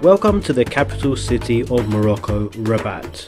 Welcome to the capital city of Morocco, Rabat.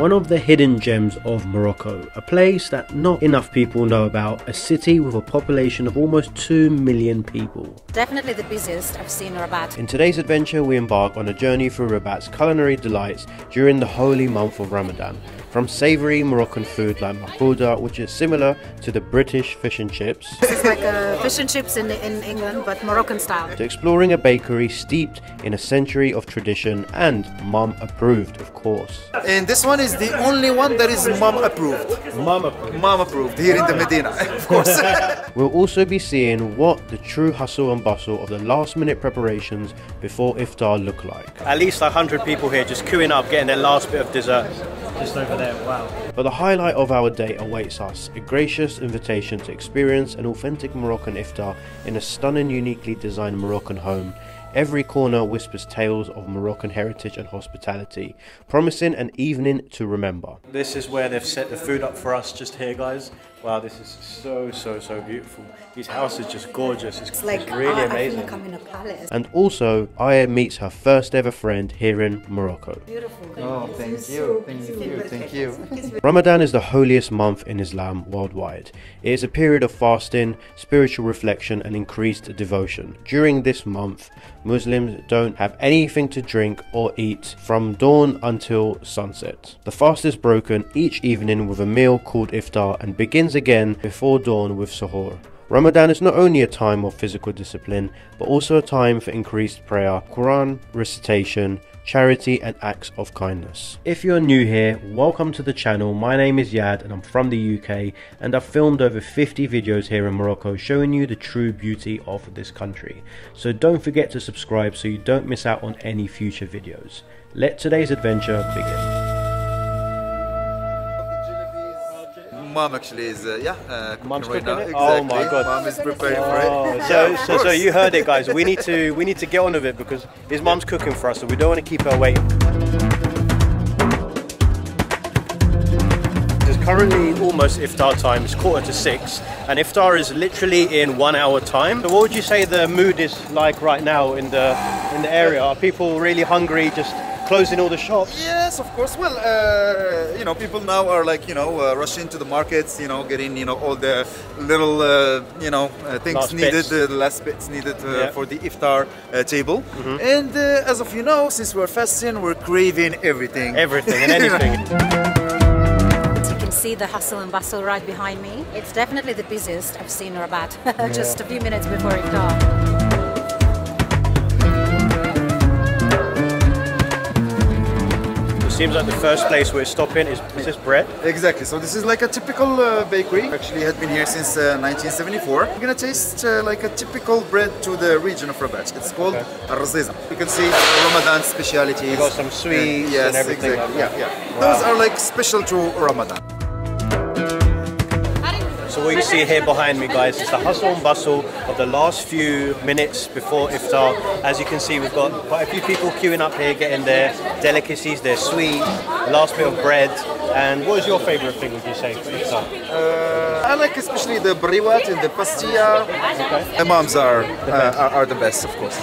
One of the hidden gems of Morocco, a place that not enough people know about, a city with a population of almost 2 million people. Definitely the busiest I've seen Rabat. In today's adventure we embark on a journey through Rabat's culinary delights during the holy month of Ramadan. From savoury Moroccan food like mahouda, which is similar to the British fish and chips. It's like fish and chips in England, but Moroccan style. To exploring a bakery steeped in a century of tradition and mum approved, of course. And this one is the only one that is mum approved. Mum approved. Mum approved here in the Medina, of course. We'll also be seeing what the true hustle and bustle of the last minute preparations before Iftar look like. At least 100 people here just queuing up, getting their last bit of dessert. Just over there, wow. But the highlight of our day awaits us, a gracious invitation to experience an authentic Moroccan iftar in a stunning, uniquely designed Moroccan home. Every corner whispers tales of Moroccan heritage and hospitality, promising an evening to remember. This is where they've set the food up for us just here, guys. Wow, this is so beautiful. This house is just gorgeous. It's like really amazing. I feel like I'm in a palace. And also, Aya meets her first ever friend here in Morocco. Beautiful. Oh, thank you. Ramadan is the holiest month in Islam worldwide. It is a period of fasting, spiritual reflection and increased devotion. During this month, Muslims don't have anything to drink or eat from dawn until sunset. The fast is broken each evening with a meal called Iftar and begins again before dawn with suhoor. Ramadan is not only a time of physical discipline, but also a time for increased prayer, Quran recitation, charity and acts of kindness. If you're new here, welcome to the channel. My name is Yad and I'm from the UK, and I've filmed over 50 videos here in Morocco showing you the true beauty of this country. So don't forget to subscribe so you don't miss out on any future videos. Let today's adventure begin. Mom actually is, Mom's right cooking now. it? Exactly. Oh my god. Mom is preparing for it. So you heard it, guys. We need to get on with it because his mom's cooking for us, so we don't want to keep her waiting. It's currently almost Iftar time. It's 5:45, and Iftar is literally in 1 hour time. So what would you say the mood is like right now in the area? Are people really hungry? Just closing all the shops? Yes, of course. Well, people now are like, rushing to the markets, getting, all the little, things last needed, bits. the last bits needed for the iftar table. Mm-hmm. And as of since we're fasting, we're craving everything. Everything and anything. You can see the hustle and bustle right behind me. It's definitely the busiest I've seen Rabat. Just a few minutes before Iftar. Seems like the first place we're stopping is this bread? Exactly. So this is like a typical bakery. Actually, had been here since 1974. We're gonna taste like a typical bread to the region of Rabat. It's called Raziza. You can see Ramadan specialities. You got some sweets yes, and everything. Exactly. Like that. Yeah. Those are like special to Ramadan. So what you see here behind me, guys, is the hustle and bustle of the last few minutes before Iftar. As you can see, we've got quite a few people queuing up here, getting their delicacies, their sweet, last bit of bread. And what is your favourite thing, would you say, for Iftar? I like especially the briwat and the pastilla. Okay. The moms are the best, of course.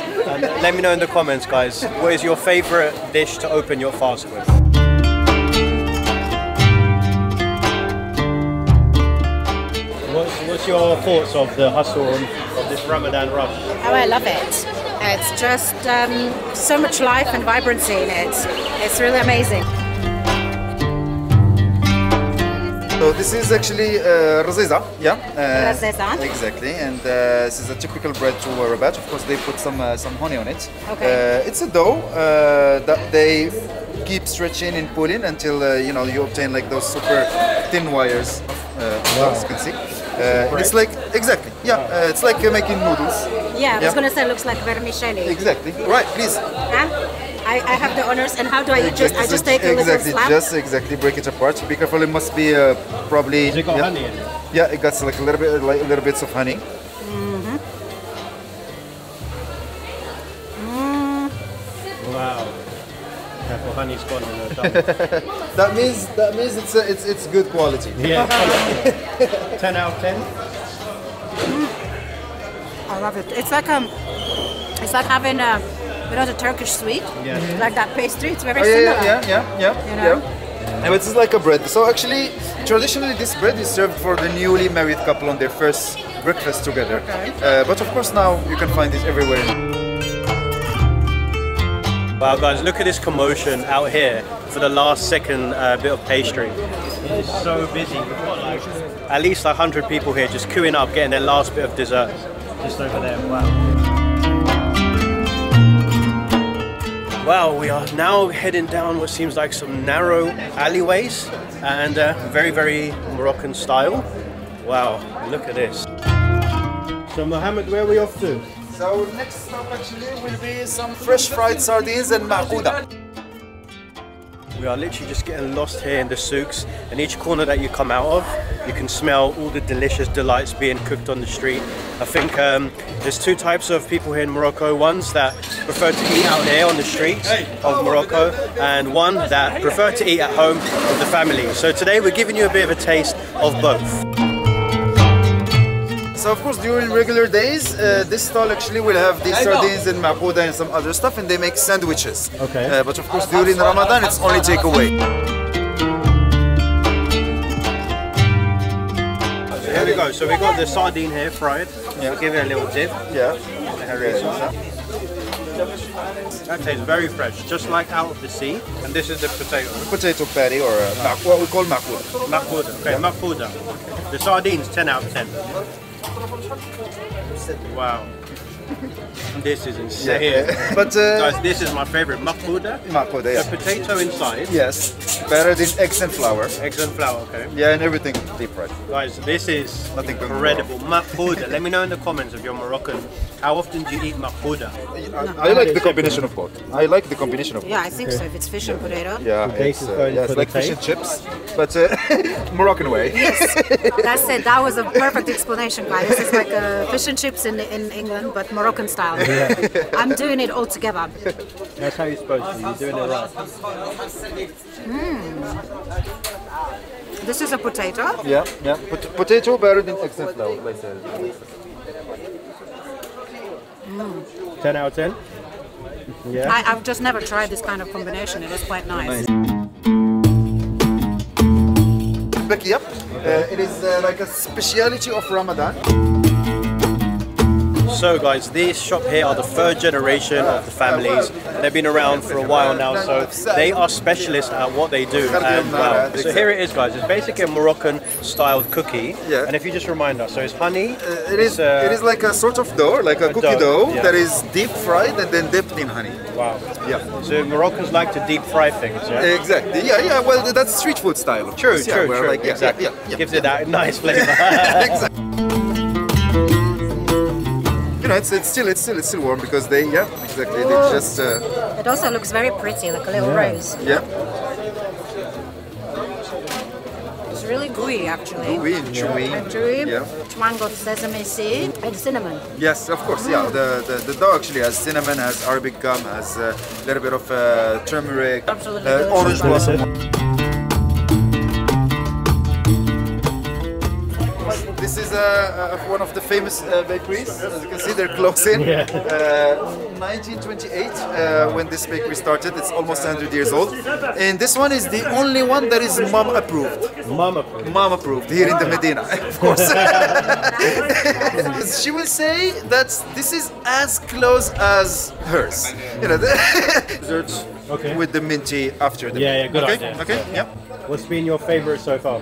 Let me know in the comments, guys, what is your favourite dish to open your fast with? What's your thoughts of the hustle of this Ramadan rush? Oh, I love it. It's just so much life and vibrancy in it. It's really amazing. So this is actually Raziza, Raziza. Exactly, and this is a typical bread to Rabat. Of course, they put some honey on it. Okay. It's a dough that they keep stretching and pulling until you obtain like those super thin wires. As you can see, it's like exactly, it's like making noodles. Yeah, I was gonna say it looks like vermicelli. Exactly. Right, please. I have the honors, and how do I just? I just take a little slab. Exactly. Break it apart. Be careful. It must be probably. Has it got honey in it? Yeah, it got like a little bits of honey. Wow. Careful, honey's gone in the tongue. That means it's good quality. Yeah. 10 out of 10. I love it. It's like having a, you know, the Turkish sweet, like that pastry. It's very similar. Yeah. You know? And it's like a bread. So actually, traditionally, this bread is served for the newly married couple on their first breakfast together. Okay. But of course, now you can find it everywhere. Wow, guys, look at this commotion out here for the last second bit of pastry. It is so busy. We've got like at least 100 people here just queuing up, getting their last bit of dessert. Just over there. Wow. Wow, we are now heading down what seems like some narrow alleyways and very, very Moroccan style. Wow, look at this. So Mohammed, where are we off to? So next stop actually will be some fresh fried sardines and ma'kouda. We are literally just getting lost here in the souks, and each corner that you come out of, you can smell all the delicious delights being cooked on the street. I think there's two types of people here in Morocco, ones that prefer to eat out here on the streets of Morocco, and one that prefer to eat at home with the family. So today we're giving you a bit of a taste of both. So of course during regular days, this stall actually will have these sardines and ma'kouda and some other stuff, and they make sandwiches. Okay. But of course during Ramadan it's only takeaway. Here we go. So we got the sardine here fried. Yeah. We'll give it a little dip. Yeah. That tastes very fresh, just like out of the sea. And this is the potato. Potato patty, or what we call ma'kouda. Ma'kouda. Okay, ma'kouda. The sardines 10 out of 10. Wow. This is insane. Yeah. But guys, this is my favorite. Ma'kouda. Ma'kouda, yeah. The potato inside. Yes. Battered in eggs and flour. Eggs and flour, okay. Yeah, and everything deep fried. Guys, this is Nothing incredible. Ma'kouda. Let me know in the comments if you're Moroccan. How often do you eat ma'kouda? I like the combination of both. I like the combination of both. Yeah, I think so. If it's fish and potato. Yeah, it's like fish and chips, but Moroccan way. Yes, that's it. That was a perfect explanation, guys. This is like fish and chips in England, but Moroccan style. Yeah. I'm doing it all together. That's how you're supposed to. You're doing it right. This is a potato. Yeah. Potato battered in eggs and flour, like that. 10 out of 10? Yeah. I've just never tried this kind of combination. It is quite nice. Yep. It is like a speciality of Ramadan. So guys, these shop here are the third generation of the families. They've been around for a while now, so they are specialists at what they do. And wow. So here it is, guys. It's basically a Moroccan styled cookie. Yeah. And if you just remind us, so it's honey. It is like a sort of dough, like a cookie dough that is deep fried and then dipped in honey. Wow. Yeah. So Moroccans like to deep fry things, yeah? Exactly. Yeah. Well, that's street food style. True. Like, exactly. Yeah. Gives it that nice flavor. Exactly. You know, it's still warm because they exactly. They just. It also looks very pretty, like a little rose. Yeah. It's really gooey, actually. Gooey and chewy. Yeah. Mango, sesame seed, and cinnamon. Yes, of course. Yeah. The dough actually has cinnamon, has Arabic gum, has a little bit of turmeric, Absolutely orange blossom. This is one of the famous bakeries. As you can see, they're closing. 1928, when this bakery started, it's almost 100 years old. And this one is the only one that is mom approved. Mom approved here in the Medina, of course. She will say that this is as close as hers. You know, desserts with the minty after the Good idea. Okay. Yep. What's been your favorite so far?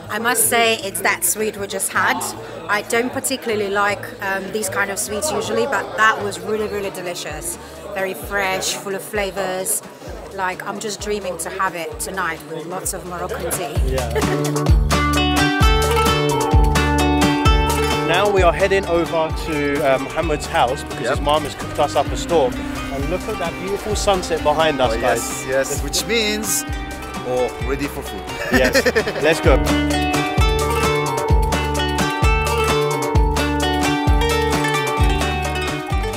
I must say it's that sweet we just had. I don't particularly like these kind of sweets usually, but that was really, really delicious. Very fresh, full of flavors. Like, I'm just dreaming to have it tonight with lots of Moroccan tea. Yeah. Now we are heading over to Mohammed's house because his mom has cooked us up a storm. And look at that beautiful sunset behind us, guys. Yes, which means, ready for food. Yes, let's go.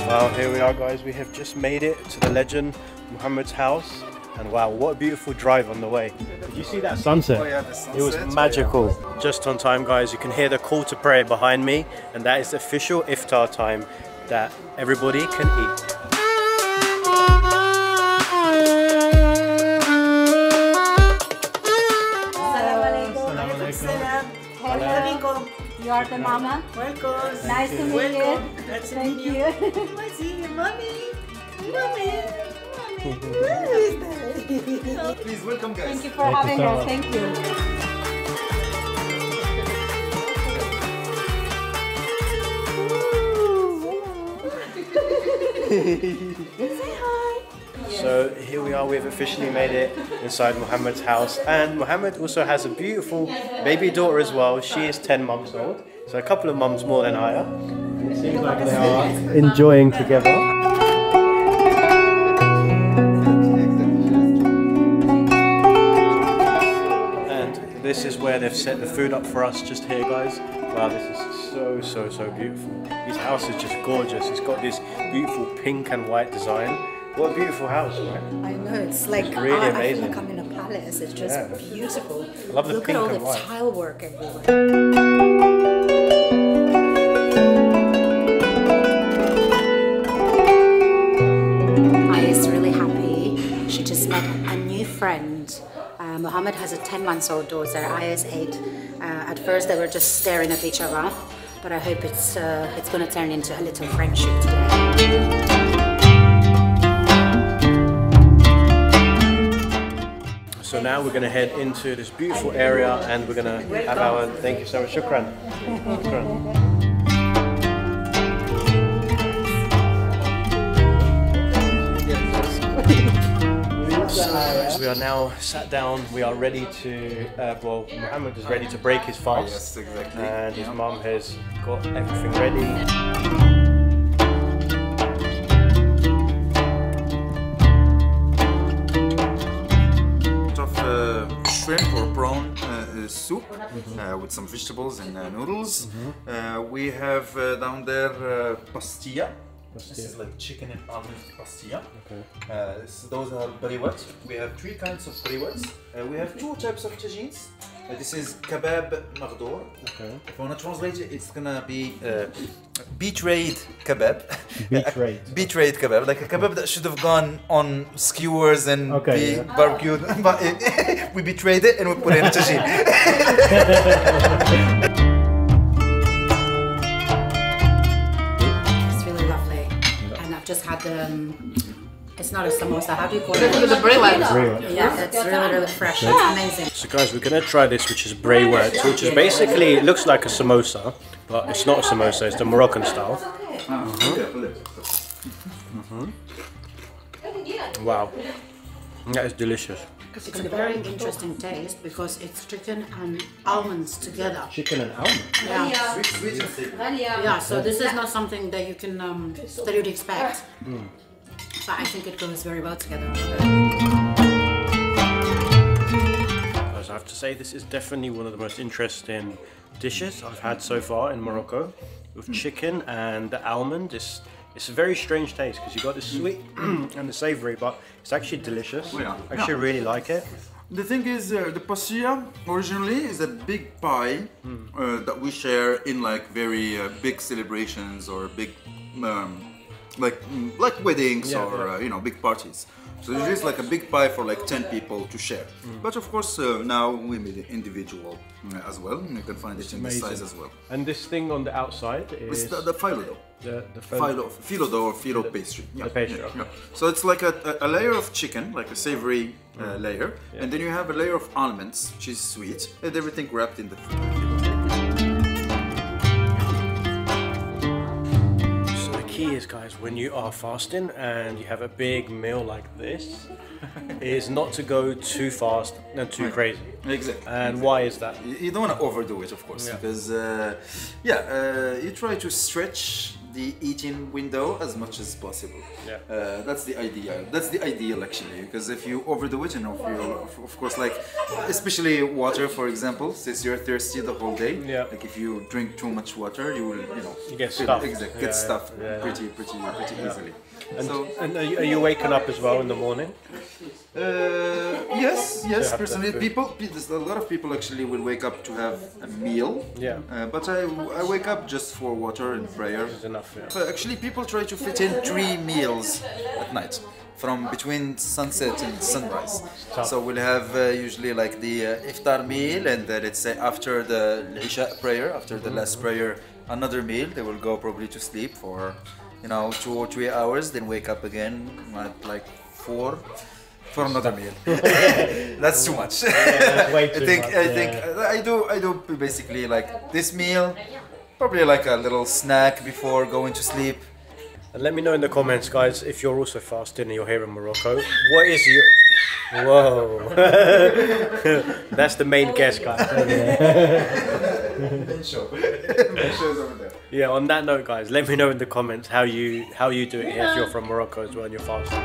Well, here we are, guys. We have just made it to the legend Mohammed's house. And wow, what a beautiful drive on the way. Did you see that sunset? Oh yeah, the sunset. It was magical. Yeah. Just on time, guys. You can hear the call to prayer behind me, and that is the official iftar time that everybody can eat. You are the mama. Welcome. Nice to meet you. Thank you. I see you, mommy. Mommy. Please welcome, guys. Thank you for having us. Thank you. So here we are, we've officially made it inside Mohammed's house, and Mohammed also has a beautiful baby daughter as well. She is 10 months old, so a couple of months more than I am. And it seems like they are enjoying together. And this is where they've set the food up for us just here, guys. Wow, this is so beautiful. His house is just gorgeous. It's got this beautiful pink and white design. What a beautiful house, right? I know, it's like, really I amazing. feel like I'm in a palace. It's just beautiful. I love the Look pink at all and the white. tile work everywhere. Aya is really happy. She just met a new friend. Mohammed has a 10-month-old daughter. Aya is 8. At first, they were just staring at each other, but I hope it's going to turn into a little friendship today. So now we're going to head into this beautiful area, and we're going to have our, thank you so much, shukran. Shukran. So we are now sat down, we are ready to, well, Mohammed is ready to break his fast. Yes, exactly. And his mum has got everything ready. Shrimp or prawn soup with some vegetables and noodles. We have down there pastilla. This is like chicken and almond pastilla. Okay. Those are briwat. We have 3 kinds of briwats. We have 2 types of tagines. This is kebab maghdour. Okay. If I want to translate it, it's gonna be betrayed kebab. Betrayed. Betrayed kebab, like a kebab that should have gone on skewers and be barbecued, but we betrayed it and we put it in a tagine. It's really lovely. And I've just had the, it's not a samosa, how do you call it? The briwat. Yeah, it's really fresh. It's amazing. So guys, we're going to try this, which is briwat, which is basically, it looks like a samosa, but it's not a samosa, it's the Moroccan style. Wow, that is delicious. It's a very interesting taste because it's chicken and almonds together. Chicken and almond? Yeah. Sweet and savory. Yeah, so this is not something that you can, that you'd expect. But I think it goes very well together. Guys, I have to say this is definitely one of the most interesting dishes I've had so far in Morocco. With chicken and the almond, it's a very strange taste because you got the sweet and the savory, but it's actually delicious. Yeah. I actually really like it. The thing is, the pastilla originally is a big pie that we share in like very big celebrations or big like weddings or you know, big parties. So usually it's like a big pie for like 10 people to share. But of course now we made it individual as well. You can find it in this size as well. And this thing on the outside is It's the phyllo dough. the Phyllo dough or phyllo pastry. Yeah. The pastry, okay. So it's like a layer of chicken, like a savory layer, and then you have a layer of almonds, which is sweet, and everything wrapped in the phyllo. So the key is, guys, when you are fasting and you have a big meal like this, is not to go too fast and too crazy. Exactly. And why is that? You don't want to overdo it, of course, because you try to stretch the eating window as much as possible. Yeah. That's the ideal. That's the ideal actually, because if you overdo it, and if you, of course, like especially water, for example, since you're thirsty the whole day. Yeah. Like if you drink too much water, you will, You get stuffed. Exactly. Yeah, Get stuffed yeah. pretty easily. And are you waking up as well in the morning? Yes, have personally, that there's a lot of people actually will wake up to have a meal. Yeah. But I wake up just for water and prayer. It's enough, yeah. But actually, people try to fit in 3 meals at night, from between sunset and sunrise. Tough. So we'll have usually like the iftar meal, and let's say after the Isha prayer, after the last prayer, another meal. They will go probably to sleep for 2 or 3 hours, then wake up again at like 4 for another meal. That's too much. That's way too much. I think I do basically like this meal, probably like a little snack before going to sleep. And let me know in the comments, guys, if you're also fasting and you're here in Morocco. What is your... Whoa. That's the main guest, guys. Yeah, on that note, guys, let me know in the comments how you do it here if you're from Morocco as well and you're fasting.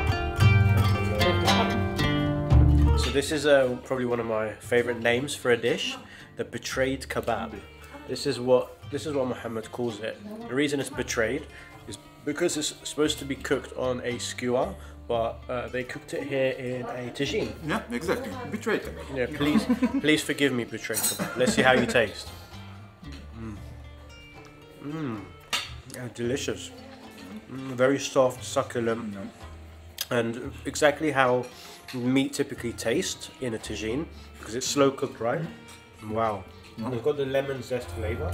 So this is probably one of my favorite names for a dish, the betrayed kebab. This is what Muhammad calls it. The reason it's betrayed is because it's supposed to be cooked on a skewer, but they cooked it here in a tagine. Yeah, exactly. Betrayed. Yeah, please forgive me, betrayed kebab. Let's see how you taste. Delicious. Very soft, succulent, and exactly how meat typically tastes in a tagine, because it's slow cooked, right? Wow. And it's got the lemon zest flavor.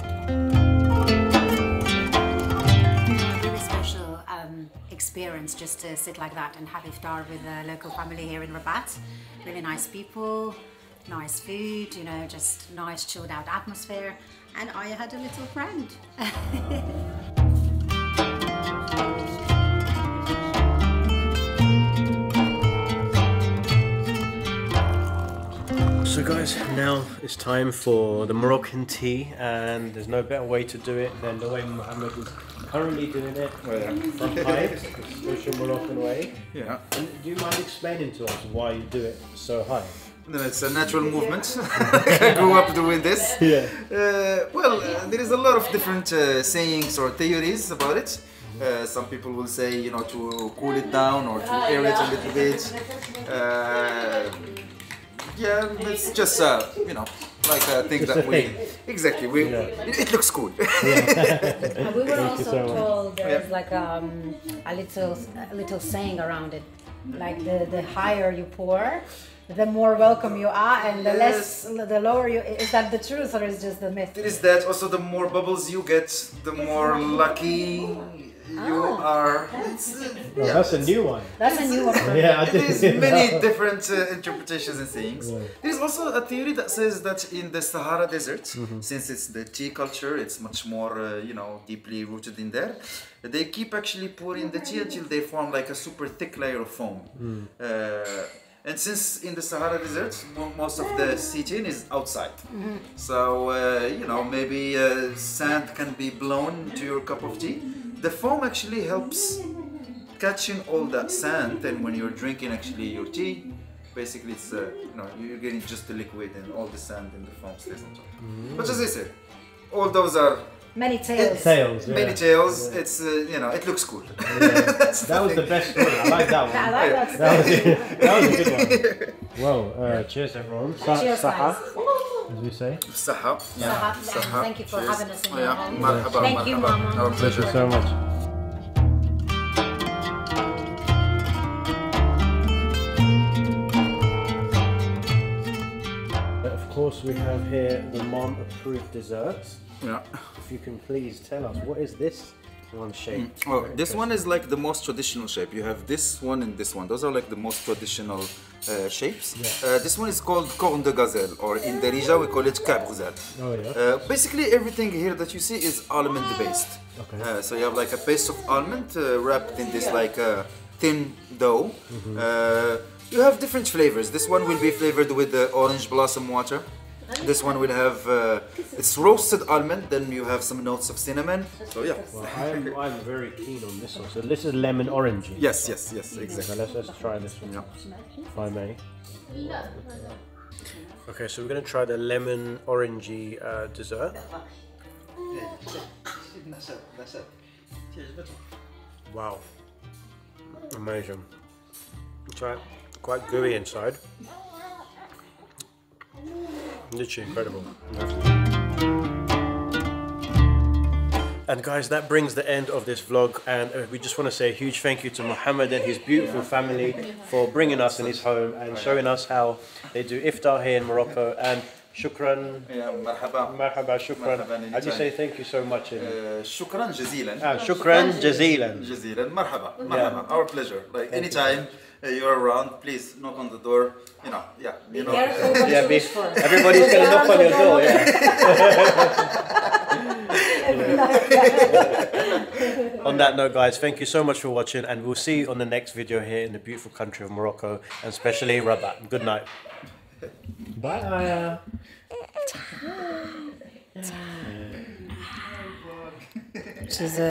Really special experience just to sit like that and have iftar with a local family here in Rabat. Really nice people, nice food, just nice chilled out atmosphere. And I had a little friend. So guys, now it's time for the Moroccan tea, and there's no better way to do it than the way Mohammed is currently doing it, from pipes, the social Moroccan way. Yeah. And do you mind explaining to us why you do it so high? No, it's a natural movement. I grew up doing this. Yeah. There is a lot of different sayings or theories about it. Some people will say, to cool it down or to air it a little bit. Yeah, it's just like a thing that we exactly it looks cool. And we were also so much. told there's like a little saying around it, like the higher you pour, the more welcome you are, and the lower you. Is that the truth, or is just the myth? It is that also the more bubbles you get, the more lucky you are. That's a new one. That's a new one. For me. Yeah, There's many different interpretations and sayings. There's also a theory that says that in the Sahara Desert, since it's the tea culture, it's much more, deeply rooted in there. They keep actually pouring the tea until they form like a super thick layer of foam. And since in the Sahara Desert, most of the sitting is outside. So, maybe sand can be blown to your cup of tea. The foam actually helps catching all that sand, and when you're drinking actually your tea, basically it's you're getting just the liquid and all the sand and the foam stays on top. But as I said, all those are Many tales. many tales. It's it looks cool. That was the best one. I like that one. I like that. That was a good one. Well, cheers everyone. Cheers, Saha, guys. as we say. Saha. Saha. Thank you for having us in your home. Marhaba, Thank you, marhaba. Mama. Our pleasure. Thank you so much. Of course, we have here the mom-approved desserts. Yeah. If you can please tell us, what is this one shape? Well, this one is like the most traditional shape. You have this one and this one. Those are like the most traditional shapes. This one is called corne de gazelle, or in Darija we call it kab ghazal. Oh yeah. Basically, everything here that you see is almond based. Okay. So you have like a paste of almond wrapped in this like thin dough. You have different flavors. This one will be flavored with the orange blossom water. This one will have it's roasted almond. Then you have some notes of cinnamon. So yeah. Well, I'm very keen on this one. So this is lemon orangey. Yes, yes, yes, exactly. So let's try this one, if I may. Okay, so we're gonna try the lemon orangey dessert. Wow, amazing. It's quite gooey inside. Literally incredible. And guys, that brings the end of this vlog, and we just want to say a huge thank you to Mohammed and his beautiful family for bringing us in his home and showing us how they do iftar here in Morocco. And shukran, marhaba, shukran. How do you say thank you so much? Shukran jazilan. Shukran jazilan. Jazilan, marhaba, marhaba. Our pleasure. Like anytime you're around, please knock on the door. You know, you know. Everybody's gonna knock on your door. On that note, guys, thank you so much for watching, and we'll see you on the next video here in the beautiful country of Morocco, and especially Rabat. Good night. Bye. She's a